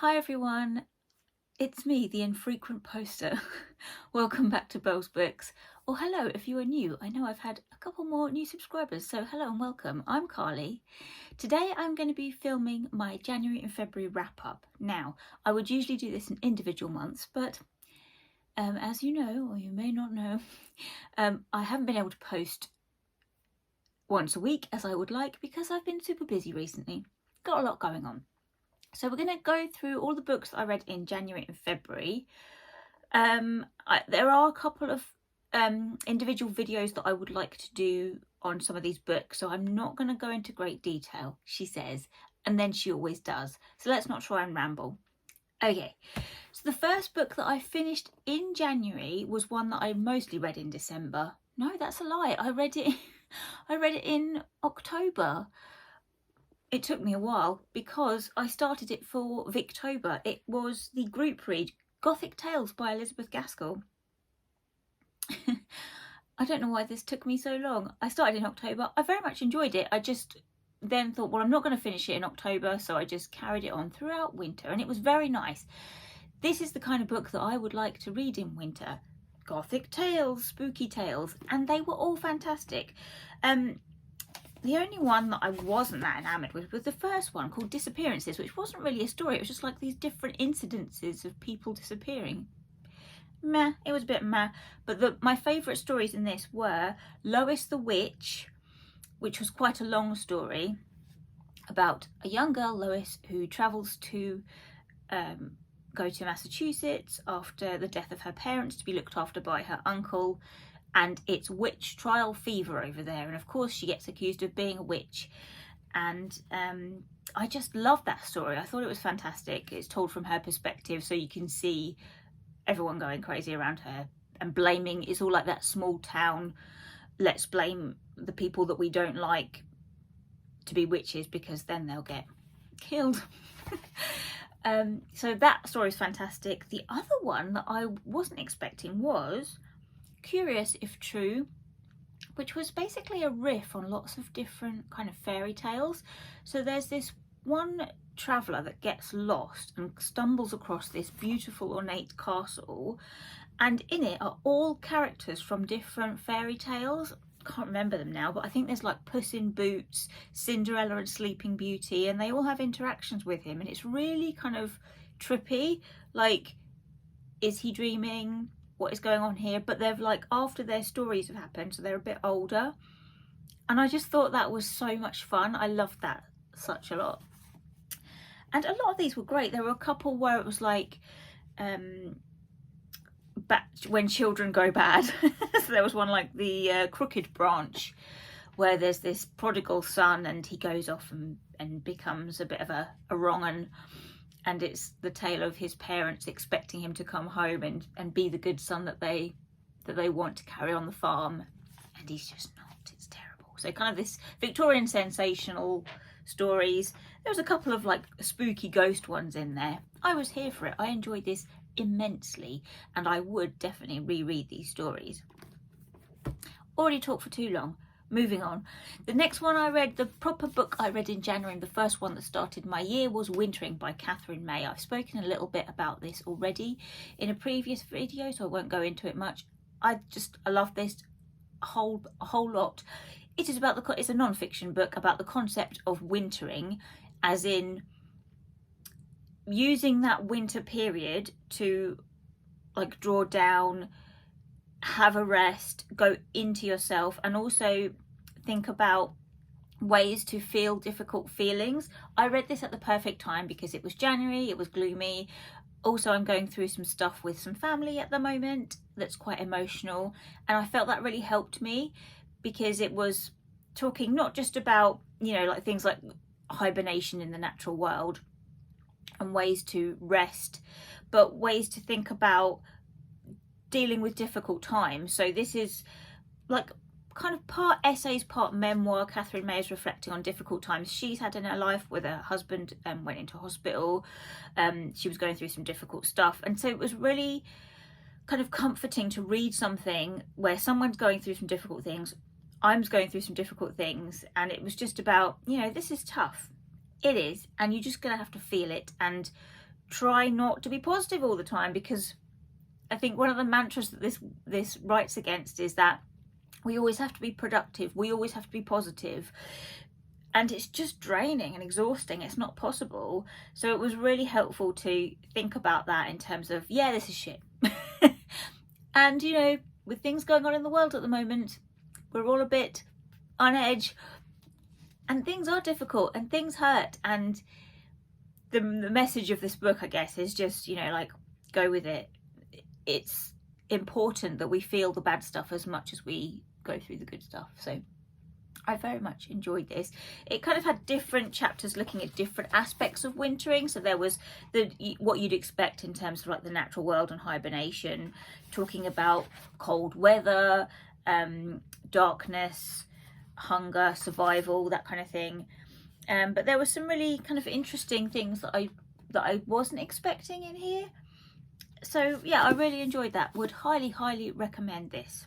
Hi everyone, it's me, the infrequent poster. Welcome back to Belle's Books, or hello if you are new. I know I've had a couple more new subscribers, so hello and welcome. I'm Carly. Today I'm going to be filming my January and February wrap-up. Now, I would usually do this in individual months, but as you know, or you may not know, I haven't been able to post once a week as I would like because I've been super busy recently. Got a lot going on. So we're going to go through all the books that I read in January and February. There are a couple of individual videos that I would like to do on some of these books, so I'm not going to go into great detail, she says, and then she always does. So let's not try and ramble. Okay, so the first book that I finished in January was one that I mostly read in December. No, that's a lie. I read it in October. It took me a while because I started it for Victober. It was the group read Gothic Tales by Elizabeth Gaskell. I don't know why this took me so long. I started in October. I very much enjoyed it. I just then thought, well, I'm not going to finish it in October, so I just carried it on throughout winter, and it was very nice. This is the kind of book that I would like to read in winter. Gothic tales, spooky tales, and they were all fantastic. The only one that I wasn't that enamoured with was the first one, called Disappearances, which wasn't really a story. It was just like these different incidences of people disappearing. Meh, it was a bit meh. But my favourite stories in this were Lois the Witch, which was quite a long story about a young girl, Lois, who travels to go to Massachusetts after the death of her parents to be looked after by her uncle. And it's witch trial fever over there, and of course she gets accused of being a witch, and I just love that story. I thought it was fantastic. It's told from her perspective, so you can see everyone going crazy around her and blaming. It's all like that small town, let's blame the people that we don't like to be witches because then they'll get killed. So that story is fantastic. The other one that I wasn't expecting was Curious If True, which was basically a riff on lots of different kind of fairy tales. So there's this one traveller that gets lost and stumbles across this beautiful ornate castle, and in it are all characters from different fairy tales. Can't remember them now, but I think there's like Puss in Boots, Cinderella and Sleeping Beauty, and they all have interactions with him, and it's really kind of trippy. Like, is he dreaming? What is going on here? But they've like, after their stories have happened, so they're a bit older, and I just thought that was so much fun. I loved that such a lot, and a lot of these were great. There were a couple where it was like when children go bad. So there was one like the Crooked Branch, where there's this prodigal son and he goes off and becomes a bit of a wrong 'un. And it's the tale of his parents expecting him to come home and be the good son that they want to carry on the farm, and he's just not. It's terrible. So kind of this Victorian sensational stories. There was a couple of like spooky ghost ones in there. I was here for it. I enjoyed this immensely, and I would definitely reread these stories. Already talked for too long. Moving on. The next one I read, the proper book I read in January, and the first one that started my year, was Wintering by Katherine May. I've spoken a little bit about this already in a previous video, so I won't go into it much. I love this a whole lot. It is about it's a non-fiction book about the concept of wintering, as in using that winter period to like draw down, have a rest, go into yourself, and also think about ways to feel difficult feelings. I read this at the perfect time because it was January, it was gloomy. Also, I'm going through some stuff with some family at the moment that's quite emotional, and I felt that really helped me because it was talking not just about, you know, like things like hibernation in the natural world and ways to rest, but ways to think about dealing with difficult times. So this is like kind of part essays, part memoir. Katherine May is reflecting on difficult times she's had in her life, with her husband went into hospital. She was going through some difficult stuff, and so it was really kind of comforting to read something where someone's going through some difficult things, I'm going through some difficult things, and it was just about, you know, this is tough. It is, and you're just gonna have to feel it and try not to be positive all the time, because I think one of the mantras that this writes against is that we always have to be productive, we always have to be positive, and it's just draining and exhausting. It's not possible. So it was really helpful to think about that in terms of, yeah, this is shit. And, you know, with things going on in the world at the moment, we're all a bit on edge, and things are difficult and things hurt. And the message of this book, I guess, is just, you know, like, go with it. It's important that we feel the bad stuff as much as we go through the good stuff. So I very much enjoyed this. It kind of had different chapters looking at different aspects of wintering. So there was what you'd expect in terms of like the natural world and hibernation, talking about cold weather, darkness, hunger, survival, that kind of thing. But there were some really kind of interesting things that I wasn't expecting in here. So yeah, I really enjoyed that. Would highly recommend this.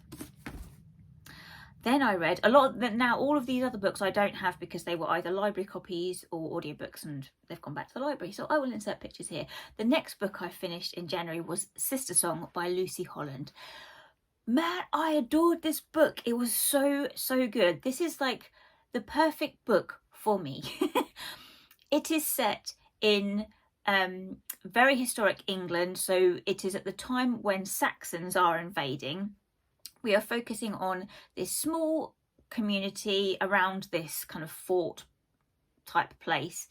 Then I read a lot. Now all of these other books I don't have because they were either library copies or audiobooks, and they've gone back to the library, so I will insert pictures here. The next book I finished in January was Sistersong by Lucy Holland. Man, I adored this book. It was so good. This is like the perfect book for me. It is set in very historic England, so it is at the time when Saxons are invading. We are focusing on this small community around this kind of fort type place.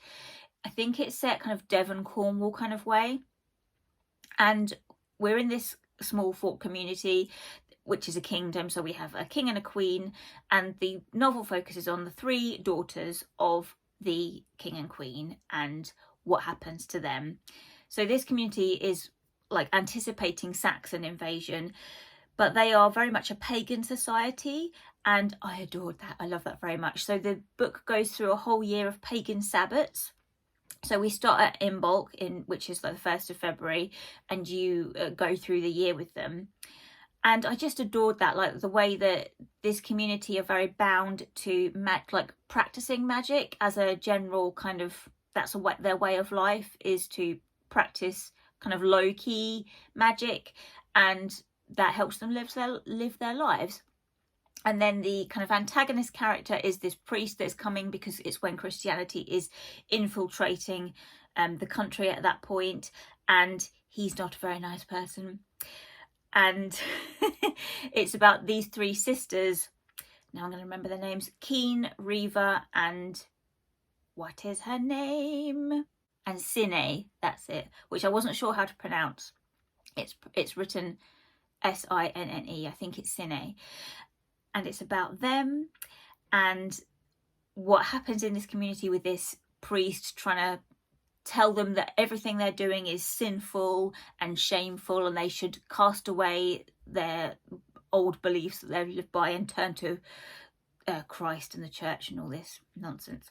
I think it's set kind of Devon, Cornwall kind of way. And we're in this small fort community, which is a kingdom. So we have a king and a queen, and the novel focuses on the 3 daughters of the king and queen and what happens to them. So this community is like anticipating Saxon invasion, but they are very much a pagan society, and I adored that. I love that very much. So the book goes through a whole year of pagan Sabbats. So we start at Imbolc, which is like the 1st of February, and you go through the year with them. And I just adored that, like the way that this community are very bound to like practicing magic as a general kind of, that's their way of life, is to practice kind of low-key magic, and that helps them live their lives. And then the kind of antagonist character is this priest that's coming because it's when Christianity is infiltrating the country at that point, and he's not a very nice person. And it's about these 3 sisters. Now I'm going to remember their names. Keen, Reva, and what is her name? And Sine, that's it, which I wasn't sure how to pronounce. It's written Sinne. I think it's Sine. And it's about them and what happens in this community with this priest trying to tell them that everything they're doing is sinful and shameful, and they should cast away their old beliefs that they've lived by and turn to Christ and the church and all this nonsense.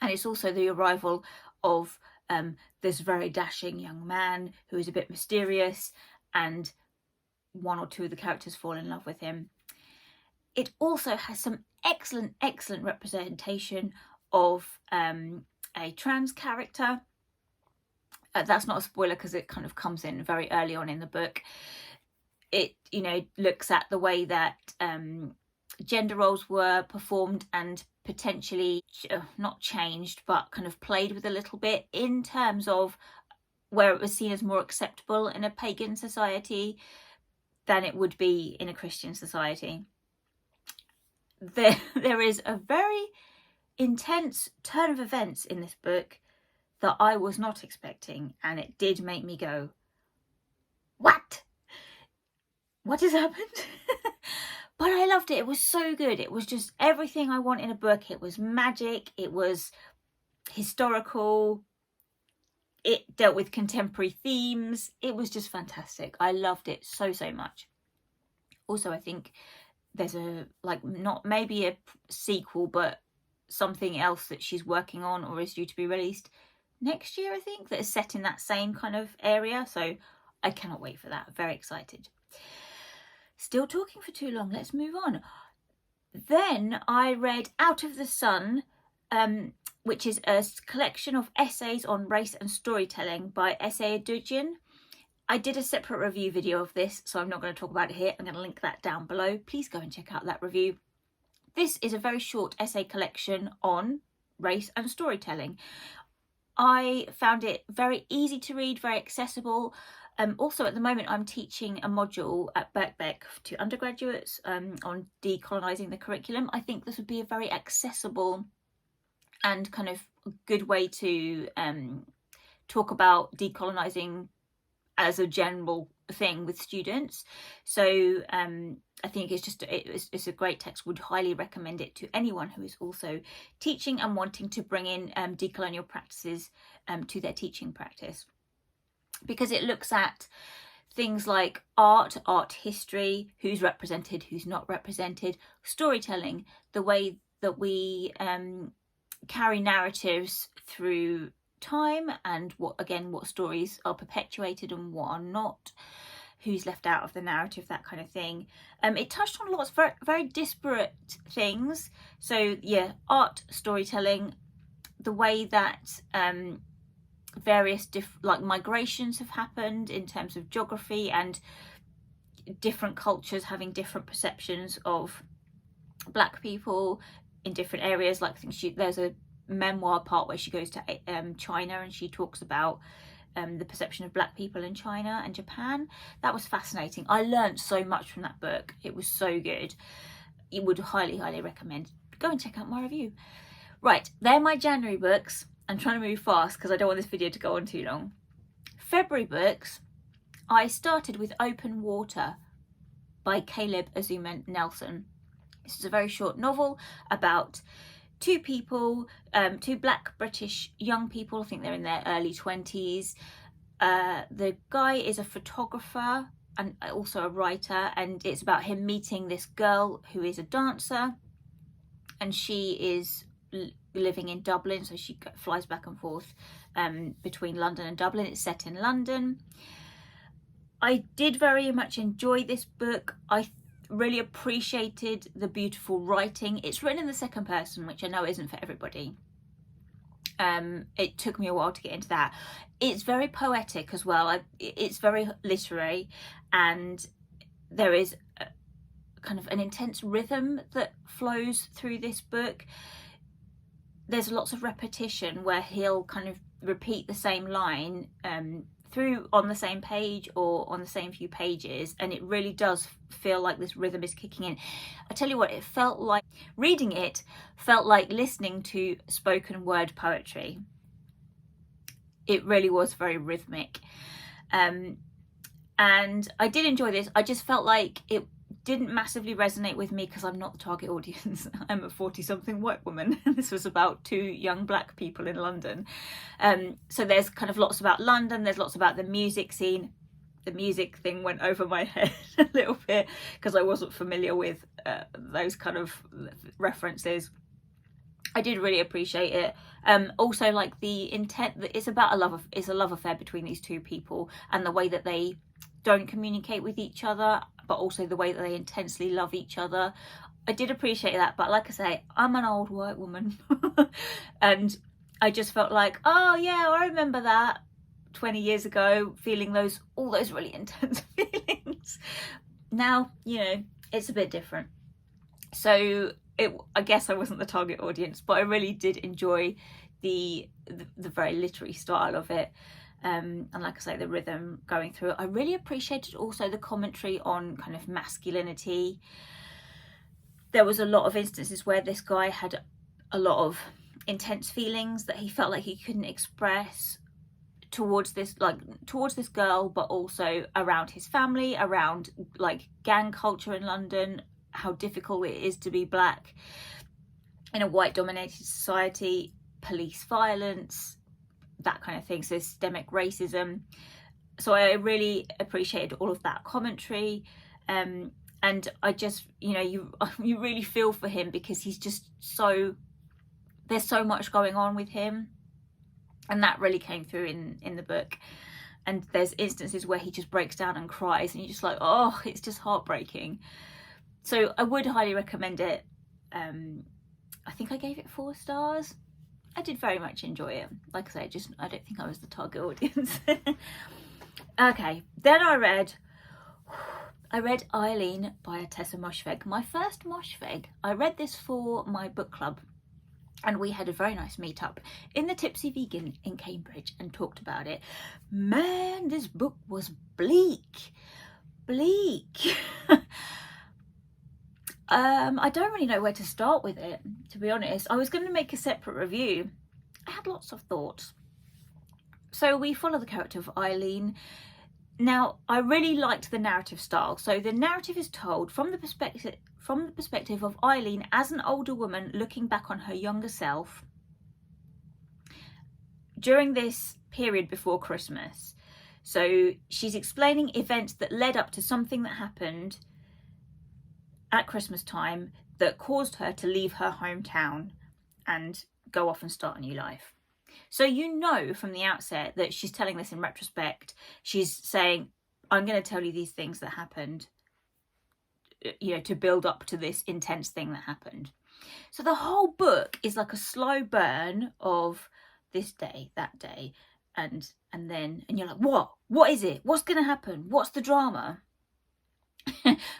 And it's also the arrival of this very dashing young man who is a bit mysterious, and 1 or 2 of the characters fall in love with him. It also has some excellent representation of a trans character. That's not a spoiler because it kind of comes in very early on in the book. It, you know, looks at the way that gender roles were performed and potentially not changed, but kind of played with a little bit in terms of where it was seen as more acceptable in a pagan society than it would be in a Christian society. There is a very intense turn of events in this book that I was not expecting, and it did make me go, what has happened? But I loved it. It was so good. It was just everything I want in a book. It was magic, it was historical, it dealt with contemporary themes. It was just fantastic. I loved it so much. Also, I think there's not maybe a sequel, but something else that she's working on or is due to be released next year, I think, that is set in that same kind of area. So I cannot wait for that. Very excited. Still talking for too long. Let's move on. Then I read Out of the Sun which is a collection of essays on race and storytelling by Edugyan. I did a separate review video of this, so I'm not going to talk about it here. I'm going to link that down below. Please go and check out that review. This is a very short essay collection on race and storytelling. I found it very easy to read, very accessible. Also, at the moment, I'm teaching a module at Birkbeck to undergraduates on decolonising the curriculum. I think this would be a very accessible and kind of good way to talk about decolonising as a general thing with students. So I think it's a great text. Would highly recommend it to anyone who is also teaching and wanting to bring in decolonial practices to their teaching practice, because it looks at things like art history, who's represented, who's not represented, storytelling, the way that we carry narratives through time, and what stories are perpetuated and what are not, who's left out of the narrative, that kind of thing. It touched on lots of very, very disparate things. So yeah, art, storytelling, the way that various migrations have happened in terms of geography, and different cultures having different perceptions of Black people in different areas. Like, I think there's a memoir part where she goes to China, and she talks about the perception of Black people in China and Japan. That was fascinating. I learned so much from that book. It was so good. You would highly recommend. Go and check out my review. Right, they're my January books. I'm trying to move fast because I don't want this video to go on too long. February books, I started with Open Water by Caleb Azumah Nelson. This is a very short novel about two people, two Black British young people. I think they're in their early 20s. The guy is a photographer and also a writer, and it's about him meeting this girl who is a dancer, and she is living in Dublin, so she flies back and forth between London and Dublin. It's set in London. I did very much enjoy this book. I really appreciated the beautiful writing. It's written in the second person, which I know isn't for everybody. It took me a while to get into that. It's very poetic as well. It's very literary, and there is kind of an intense rhythm that flows through this book. There's lots of repetition where he'll kind of repeat the same line through on the same page or on the same few pages, and it really does feel like this rhythm is kicking in. I tell you what, it felt like reading it felt like listening to spoken word poetry. It really was very rhythmic, and I did enjoy this. I just felt like it didn't massively resonate with me because I'm not the target audience. I'm a 40-something white woman. This was about two young Black people in London. So there's kind of lots about London. There's lots about the music scene. The music thing went over my head a little bit because I wasn't familiar with those kind of references. I did really appreciate it. Also, like the intent that it's about it's a love affair between these two people, and the way that they don't communicate with each other, but also the way that they intensely love each other. I did appreciate that, but like I say, I'm an old white woman and I just felt like, oh yeah, I remember that 20 years ago, feeling all those really intense feelings. Now, you know, it's a bit different. So I guess I wasn't the target audience, but I really did enjoy the very literary style of it. And like I say, the rhythm going through it. I really appreciated also the commentary on kind of masculinity. There was a lot of instances where this guy had a lot of intense feelings that he felt like he couldn't express towards this girl, but also around his family, around like gang culture in London, how difficult it is to be Black in a white dominated society, police violence, that kind of thing, so systemic racism. So I really appreciated all of that commentary, and I just, you know, you really feel for him because he's just there's so much going on with him, and that really came through in the book. And there's instances where he just breaks down and cries, and you're just like, oh, it's just heartbreaking. So I would highly recommend it. I think I gave it 4 stars. I did very much enjoy it. Like I say, I don't think I was the target audience. Okay, then I read Eileen by Ottessa Moshfegh, my first Moshfegh. I read this for my book club, and we had a very nice meet-up in the Tipsy Vegan in Cambridge and talked about it. Man, this book was bleak. I don't really know where to start with it, to be honest. I was going to make a separate review. I had lots of thoughts. So we follow the character of Eileen. Now, I really liked the narrative style. So the narrative is told from the perspective of Eileen as an older woman looking back on her younger self during this period before Christmas. So she's explaining events that led up to something that happened at Christmas time that caused her to leave her hometown and go off and start a new life. So you know from the outset that she's telling this in retrospect. She's saying, I'm going to tell you these things that happened, you know, to build up to this intense thing that happened. So the whole book is like a slow burn of this day, that day, and you're like, what is it? What's going to happen? What's the drama?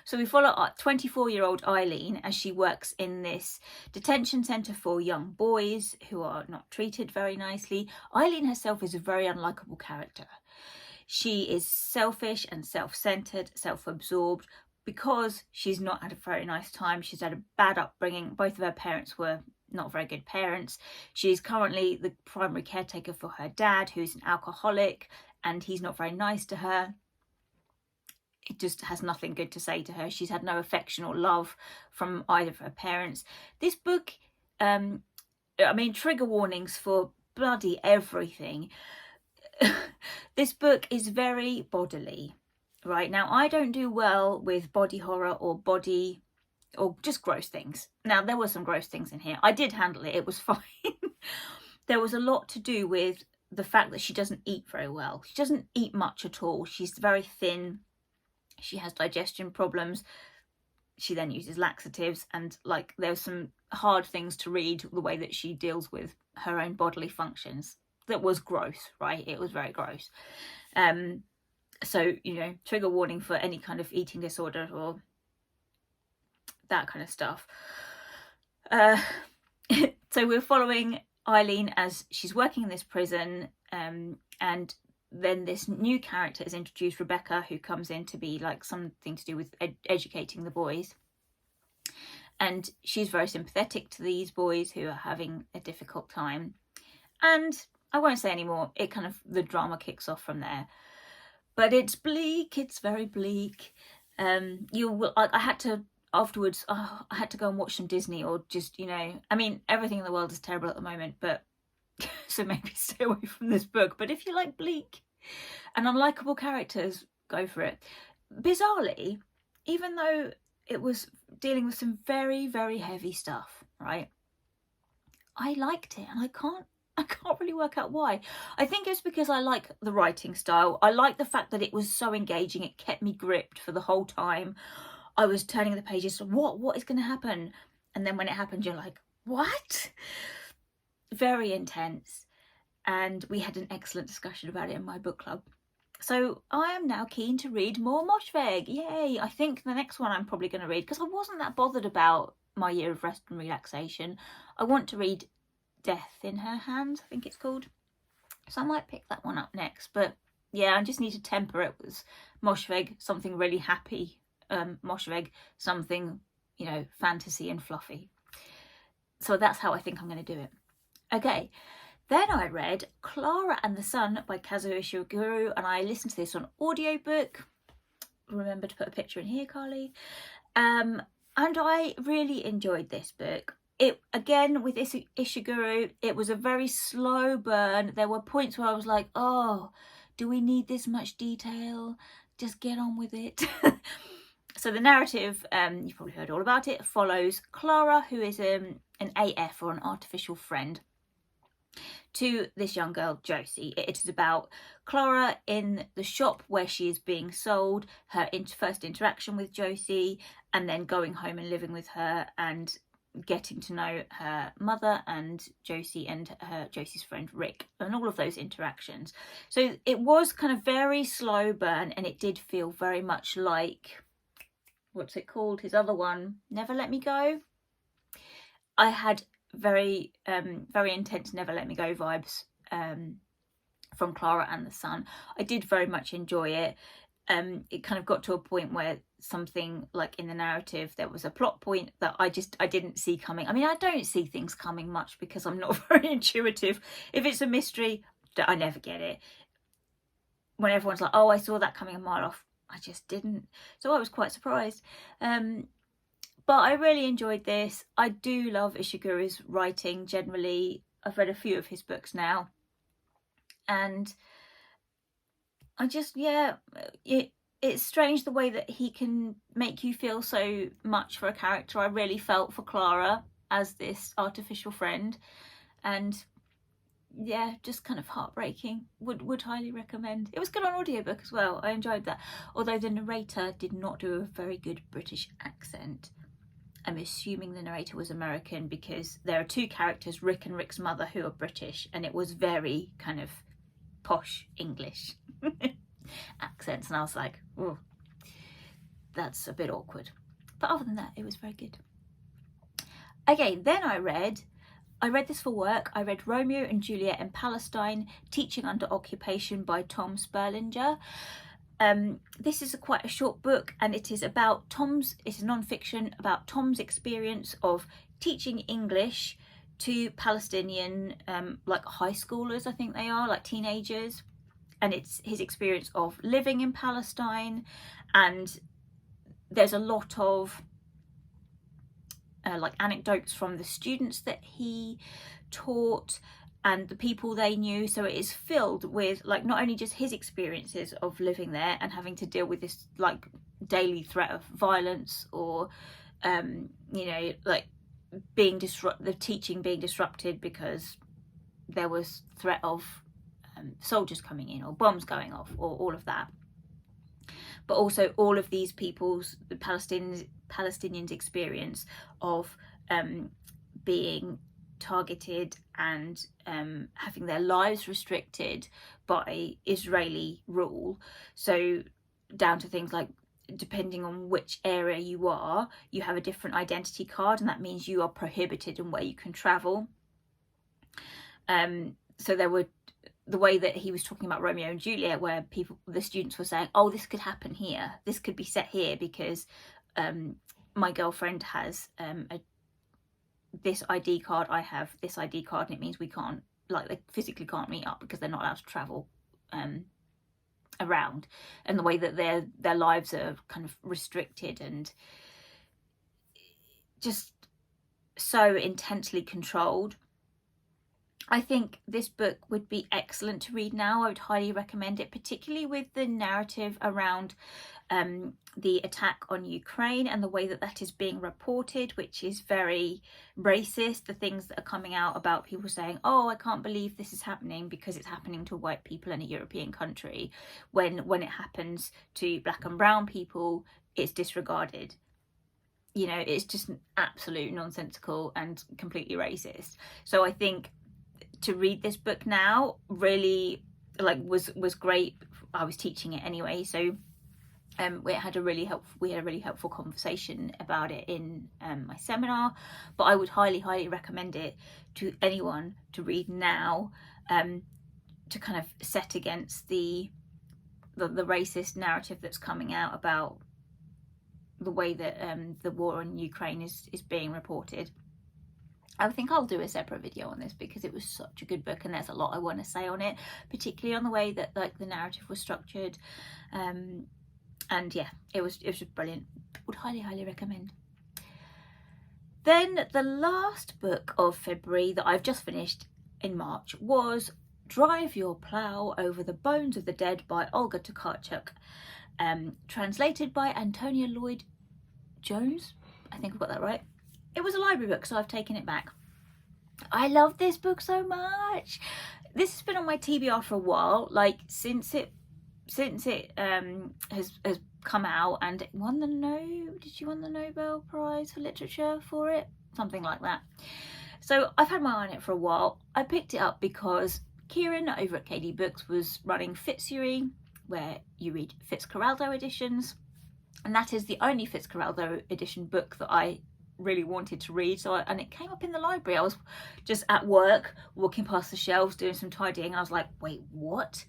So we follow 24-year-old Eileen as she works in this detention centre for young boys who are not treated very nicely. Eileen herself is a very unlikable character. She is selfish and self-centred, self-absorbed, because she's not had a very nice time. She's had a bad upbringing. Both of her parents were not very good parents. She's currently the primary caretaker for her dad, who's an alcoholic, and he's not very nice to her. It just has nothing good to say to her. She's had no affection or love from either of her parents. This book, I mean, trigger warnings for bloody everything. This book is very bodily, right? Now, I don't do well with body horror or just gross things. Now, there were some gross things in here. I did handle it. It was fine. There was a lot to do with the fact that she doesn't eat very well. She doesn't eat much at all. She's very thin. She has digestion problems. She then uses laxatives, and like there's some hard things to read, the way that she deals with her own bodily functions. That was gross, right? It was very gross. So, you know, trigger warning for any kind of eating disorder or that kind of stuff. So we're following Eileen as she's working in this prison, and then this new character is introduced, Rebecca, who comes in to be like something to do with educating the boys. And she's very sympathetic to these boys who are having a difficult time. And I won't say any more. It kind of, the drama kicks off from there. But it's bleak. It's very bleak. I had to afterwards. I had to go and watch some Disney, or just, you know, I mean, everything in the world is terrible at the moment, but so maybe stay away from this book. But if you like bleak and unlikable characters, go for it. Bizarrely, even though it was dealing with some very, very heavy stuff, right, I liked it, and I can't really work out why. I think it's because I like the writing style. I like the fact that it was so engaging. It kept me gripped for the whole time. I was turning the pages, what is going to happen? And then when it happened, you're like, what? Very intense. And we had an excellent discussion about it in my book club. So I am now keen to read more Moshfegh. Yay! I think the next one I'm probably going to read, because I wasn't that bothered about My Year of Rest and Relaxation. I want to read Death in Her Hands, I think it's called. So I might pick that one up next. But yeah, I just need to temper it with Moshfegh, something really happy. Moshfegh, something, you know, fantasy and fluffy. So that's how I think I'm going to do it. Okay. Then I read Clara and the Sun by Kazuo Ishiguro, and I listened to this on audiobook. Remember to put a picture in here, Carly. And I really enjoyed this book. It, again, with Ishiguro, it was a very slow burn. There were points where I was like, oh, do we need this much detail? Just get on with it. So the narrative, you've probably heard all about it, follows Clara, who is an AF, or an artificial friend, to this young girl, Josie. It is about Clara in the shop where she is being sold, her first interaction with Josie, and then going home and living with her, and getting to know her mother and Josie and Josie's friend Rick, and all of those interactions. So it was kind of very slow burn, and it did feel very much like, what's it called, his other one, Never Let Me Go. I had very intense Never Let Me Go vibes from Clara and the Sun. I did very much enjoy it. It kind of got to a point where something like in the narrative, there was a plot point that I didn't see coming. I mean, I don't see things coming much because I'm not very intuitive. If it's a mystery, I never get it. When everyone's like, oh, I saw that coming a mile off, I just didn't. So I was quite surprised. But I really enjoyed this. I do love Ishiguro's writing generally. I've read a few of his books now. And I just, it's strange the way that he can make you feel so much for a character. I really felt for Clara as this artificial friend. And yeah, just kind of heartbreaking. Would highly recommend. It was good on audiobook as well. I enjoyed that. Although the narrator did not do a very good British accent. I'm assuming the narrator was American because there are two characters, Rick and Rick's mother, who are British, and it was very kind of posh English accents, and I was like, oh, that's a bit awkward. But other than that, it was very good. Okay, then I read this for work. I read Romeo and Juliet in Palestine, Teaching Under Occupation by Tom Sperlinger. This is quite a short book, and it is about it's non-fiction about Tom's experience of teaching English to Palestinian like high schoolers, I think they are, like teenagers, and it's his experience of living in Palestine. And there's a lot of like anecdotes from the students that he taught and the people they knew. So it is filled with like not only just his experiences of living there and having to deal with this like daily threat of violence, or you know, like the teaching being disrupted because there was threat of soldiers coming in or bombs going off or all of that, but also all of these people's, the Palestinians' experience of being targeted and having their lives restricted by Israeli rule. So down to things like, depending on which area you are, you have a different identity card, and that means you are prohibited in where you can travel. So there were, the way that he was talking about Romeo and Juliet, where the students were saying, oh, this could happen here, this could be set here because my girlfriend has this ID card, I have this ID card, and it means we can't, like, they physically can't meet up because they're not allowed to travel around, and the way that their lives are kind of restricted and just so intensely controlled. I think this book would be excellent to read now. I would highly recommend it, particularly with the narrative around the attack on Ukraine and the way that that is being reported, which is very racist. The things that are coming out about people saying, oh, I can't believe this is happening because it's happening to white people in a European country, when it happens to black and brown people, it's disregarded. You know, it's just absolute nonsensical and completely racist. So I think to read this book now really was great. I was teaching it anyway, so we had a really helpful conversation about it in my seminar. But I would highly recommend it to anyone to read now, to kind of set against the racist narrative that's coming out about the way that the war in Ukraine is being reported. I think I'll do a separate video on this because it was such a good book, and there's a lot I want to say on it, particularly on the way that like the narrative was structured. And yeah, it was just brilliant. Would highly recommend. Then the last book of February that I've just finished in March was Drive Your Plow Over the Bones of the Dead by Olga Tokarczuk, translated by Antonia Lloyd-Jones. I think I've got that right. It was a library book, so I've taken it back. I love this book so much. This has been on my TBR for a while, like since it has come out, and it won did she win the Nobel Prize for Literature for it? something like that. So I've had my eye on it for a while. I picked it up because Kieran over at KD Books was running Fitzurry, where you read Fitzcarraldo editions, and that is the only Fitzcarraldo edition book that I really wanted to read. And it came up in the library. I was just at work walking past the shelves doing some tidying, and I was like, wait, what?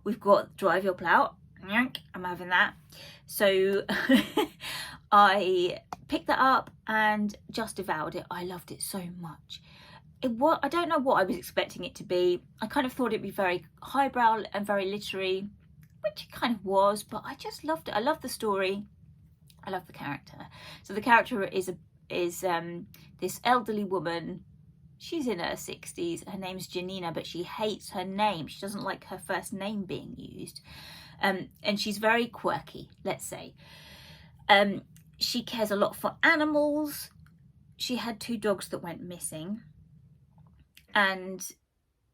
We've got Drive Your Plow. I'm having that. So I picked that up and just devoured it. I loved it so much. I don't know what I was expecting it to be. I kind of thought it'd be very highbrow and very literary, which it kind of was, but I just loved it. I love the story. I love the character. So the character is this elderly woman. She's in her 60s. Her name's Janina, but she hates her name. She doesn't like her first name being used. And she's very quirky, let's say. She cares a lot for animals. She had 2 dogs that went missing. And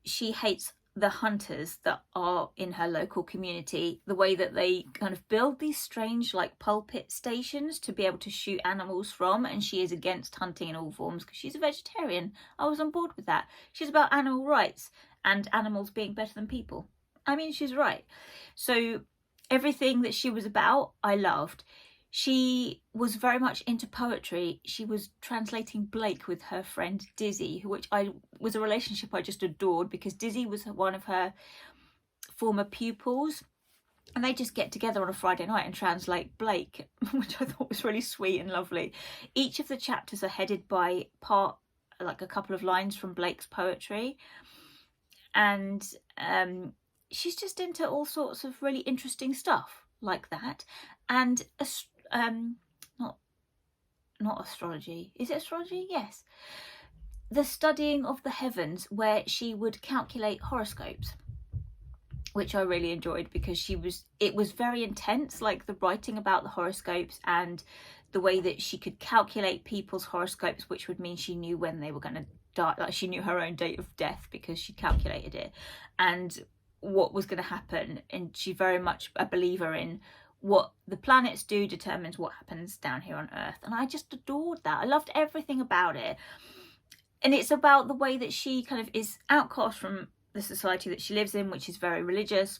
she hates the hunters that are in her local community, the way that they kind of build these strange like pulpit stations to be able to shoot animals from, and she is against hunting in all forms because she's a vegetarian. I was on board with that. She's about animal rights and animals being better than people. I mean, she's right. So everything that she was about, I loved. She was very much into poetry. She was translating Blake with her friend Dizzy, which was a relationship I just adored, because Dizzy was one of her former pupils, and they just get together on a Friday night and translate Blake, which I thought was really sweet and lovely. Each of the chapters are headed by like a couple of lines from Blake's poetry, and she's just into all sorts of really interesting stuff like that. And not astrology. Is it astrology? Yes. The studying of the heavens, where she would calculate horoscopes, which I really enjoyed, because it was very intense, like the writing about the horoscopes and the way that she could calculate people's horoscopes, which would mean she knew when they were going to die. Like, she knew her own date of death because she calculated it, and what was going to happen. And she's very much a believer in what the planets do determines what happens down here on Earth. And I just adored that. I loved everything about it. And it's about the way that she kind of is outcast from the society that she lives in, which is very religious,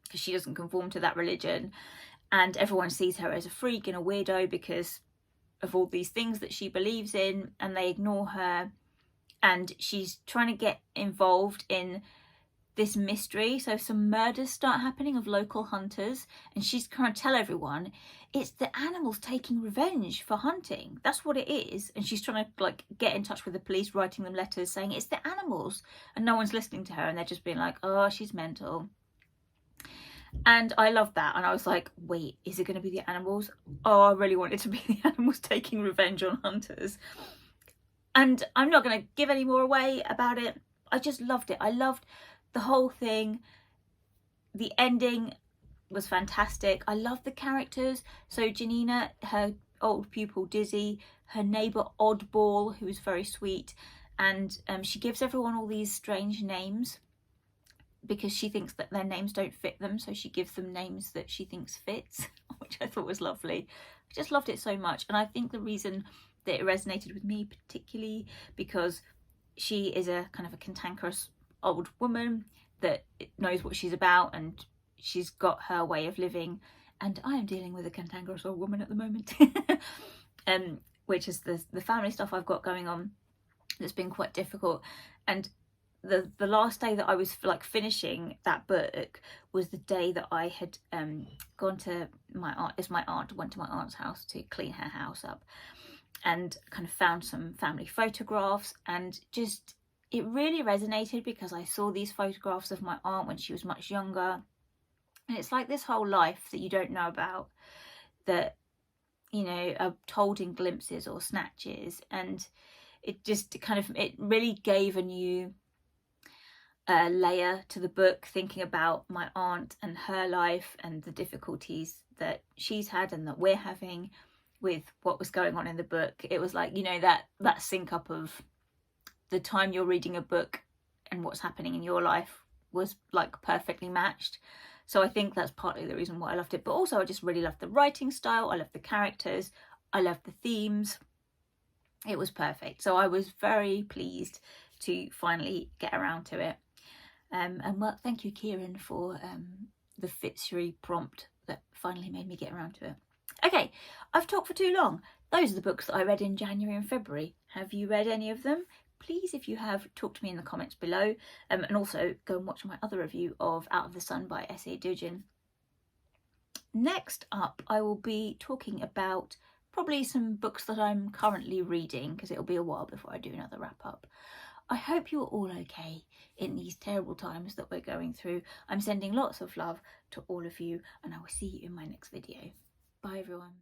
because she doesn't conform to that religion. And everyone sees her as a freak and a weirdo because of all these things that she believes in, and they ignore her. And she's trying to get involved in this mystery. So some murders start happening of local hunters, and she's trying to tell everyone it's the animals taking revenge for hunting. That's what it is. And she's trying to like get in touch with the police, writing them letters saying it's the animals, and no one's listening to her, and they're just being like, oh, she's mental. And I love that. And I was like, wait, is it going to be the animals? Oh, I really want it to be the animals taking revenge on hunters. And I'm not going to give any more away about it. I just loved it. I loved the whole thing. The ending was fantastic. I love the characters. So Janina, her old pupil Dizzy, her neighbour Oddball, who is very sweet, and she gives everyone all these strange names because she thinks that their names don't fit them, so she gives them names that she thinks fits, which I thought was lovely. I just loved it so much. And I think the reason that it resonated with me particularly because she is a kind of a cantankerous old woman that knows what she's about, and she's got her way of living, and I am dealing with a cantankerous old woman at the moment. Which is the family stuff I've got going on that's been quite difficult. And the last day that I was like finishing that book was the day that I had gone to my aunt, went to my aunt's house to clean her house up, and kind of found some family photographs, and just it really resonated because I saw these photographs of my aunt when she was much younger. And it's like this whole life that you don't know about, that, you know, are told in glimpses or snatches. And it just kind of, it really gave a new layer to the book, thinking about my aunt and her life and the difficulties that she's had and that we're having with what was going on in the book. It was like, you know, that sync up of the time you're reading a book and what's happening in your life was like perfectly matched. So I think that's partly the reason why I loved it. But also I just really loved the writing style. I loved the characters. I loved the themes. It was perfect. So I was very pleased to finally get around to it. And well, thank you, Kieran, for the Fitzroy prompt that finally made me get around to it. Okay, I've talked for too long. Those are the books that I read in January and February. Have you read any of them? Please, if you have, talk to me in the comments below. And also go and watch my other review of Out of the Sun by S.A. Edugyan. Next up, I will be talking about probably some books that I'm currently reading, because it'll be a while before I do another wrap up. I hope you're all okay in these terrible times that we're going through. I'm sending lots of love to all of you, and I will see you in my next video. Bye everyone.